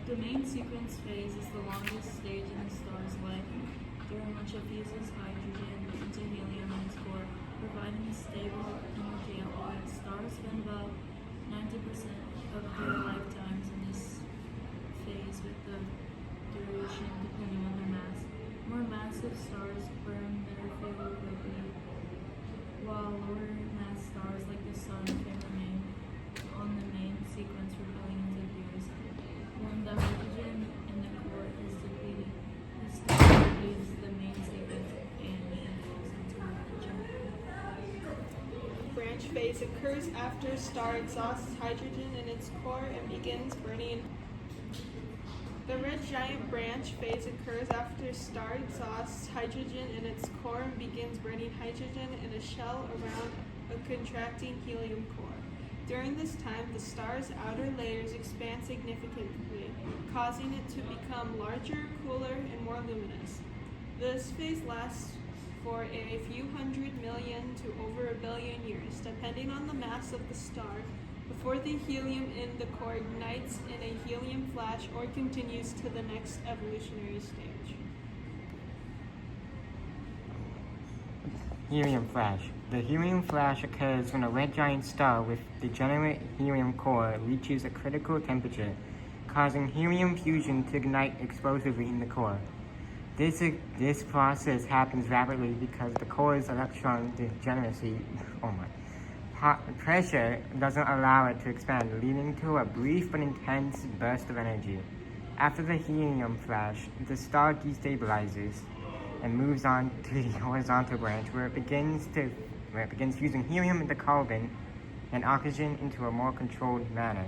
The main sequence phase is the longest stage in a star's life, during which it fuses hydrogen into helium in its core, providing a stable energy output. Stars spend about 90% of their lifetimes in this phase, with the duration depending on their mass. More massive stars burn very favorably, while lower mass stars like the Sun can remain on the main sequence for billions of years. When the hydrogen in the core is depleted, the star leaves the main sequence and falls into a Branch phase occurs after a star exhausts hydrogen in its core and begins burning. The red giant branch phase occurs after a star exhausts hydrogen in its core and begins burning hydrogen in a shell around a contracting helium core. During this time, the star's outer layers expand significantly, causing it to become larger, cooler, and more luminous. This phase lasts for a few hundred million to over a billion years, depending on the mass of the star, before the helium in the core ignites in a helium flash or continues to the next evolutionary stage. Helium flash. The helium flash occurs when a red giant star with degenerate helium core reaches a critical temperature, causing helium fusion to ignite explosively in the core. This process happens rapidly because the core's electron degeneracy pressure doesn't allow it to expand, leading to a brief but intense burst of energy. After the helium flash, the star destabilizes and moves on to the horizontal branch, where it begins fusing helium into carbon and oxygen into a more controlled manner.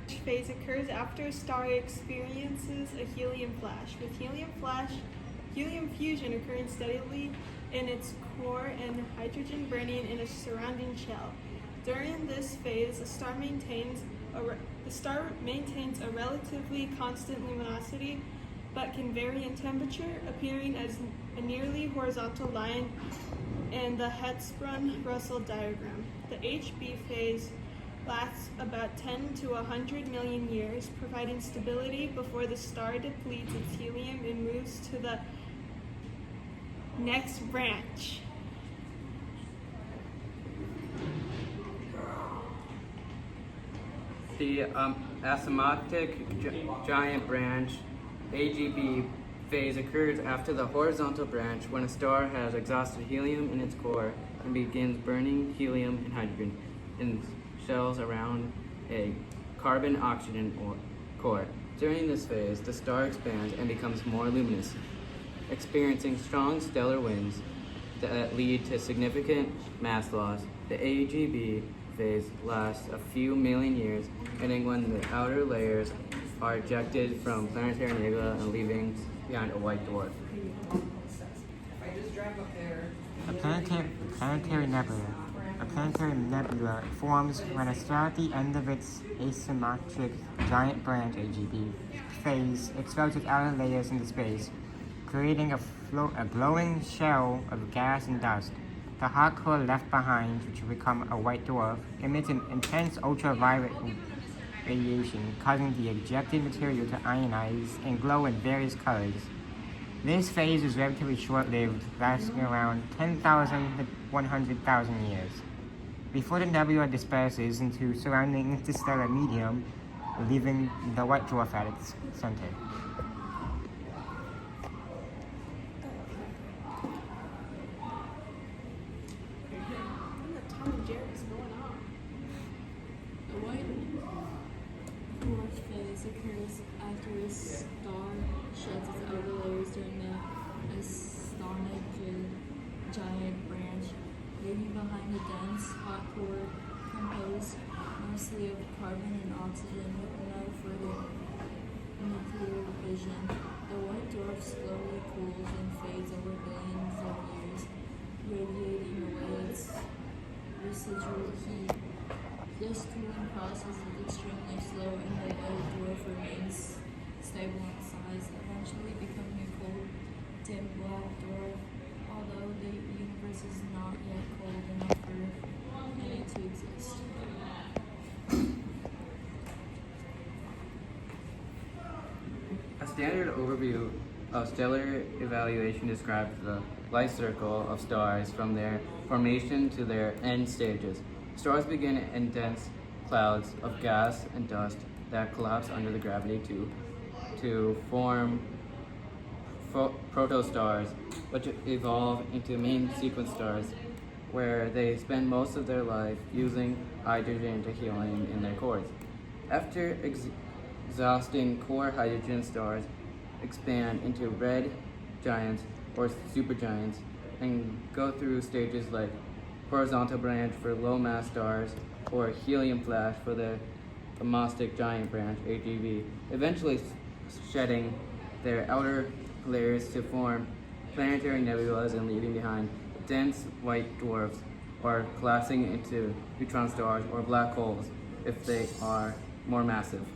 Each phase occurs after a star experiences a helium flash, with helium fusion occurring steadily in its core and hydrogen burning in a surrounding shell. During this phase, the star maintains a relatively constant luminosity, but can vary in temperature, appearing as a nearly horizontal line in the Hertzsprung-Russell diagram. The HB phase lasts about 10 to 100 million years, providing stability before the star depletes its helium and moves to the next branch. The asymptotic giant branch AGB phase occurs after the horizontal branch, when a star has exhausted helium in its core and begins burning helium and hydrogen in shells around a carbon-oxygen core. During this phase, the star expands and becomes more luminous, experiencing strong stellar winds that lead to significant mass loss. The AGB phase lasts a few million years, ending when the outer layers are ejected from planetary nebula and leaving behind a white dwarf. A planetary nebula forms when a star at the end of its asymptotic giant branch AGB phase expels its outer layers into space, creating a glowing shell of gas and dust. The hot core left behind, which will become a white dwarf, emits an intense ultraviolet radiation, causing the ejected material to ionize and glow in various colors. This phase is relatively short-lived, lasting around 10,000 to 100,000 years, before the nebula disperses into surrounding interstellar medium, leaving the white dwarf at its center. The white dwarf phase occurs after a star sheds its outer layers during the asymptotic giant branch, leaving behind a dense, hot core composed mostly of carbon and oxygen with no further nuclear fission. The white dwarf slowly cools and fades over billions of years, radiating away its residual heat. This cooling process is extremely slow, and the white dwarf remains stable in size, eventually becoming a cold, dim black dwarf, although the universe is not yet cold enough for any to exist. standard overview of stellar evaluation describes the life cycle of stars from their formation to their end stages. Stars begin in dense clouds of gas and dust that collapse under the gravity to form protostars, which evolve into main sequence stars, where they spend most of their life using hydrogen to helium in their cores. After exhausting core, hydrogen stars expand into red giants or supergiants and go through stages like horizontal branch for low mass stars or helium flash for the Amostic giant branch (AGB), eventually shedding their outer layers to form planetary nebulas and leaving behind dense white dwarfs, or collapsing into neutron stars or black holes if they are more massive.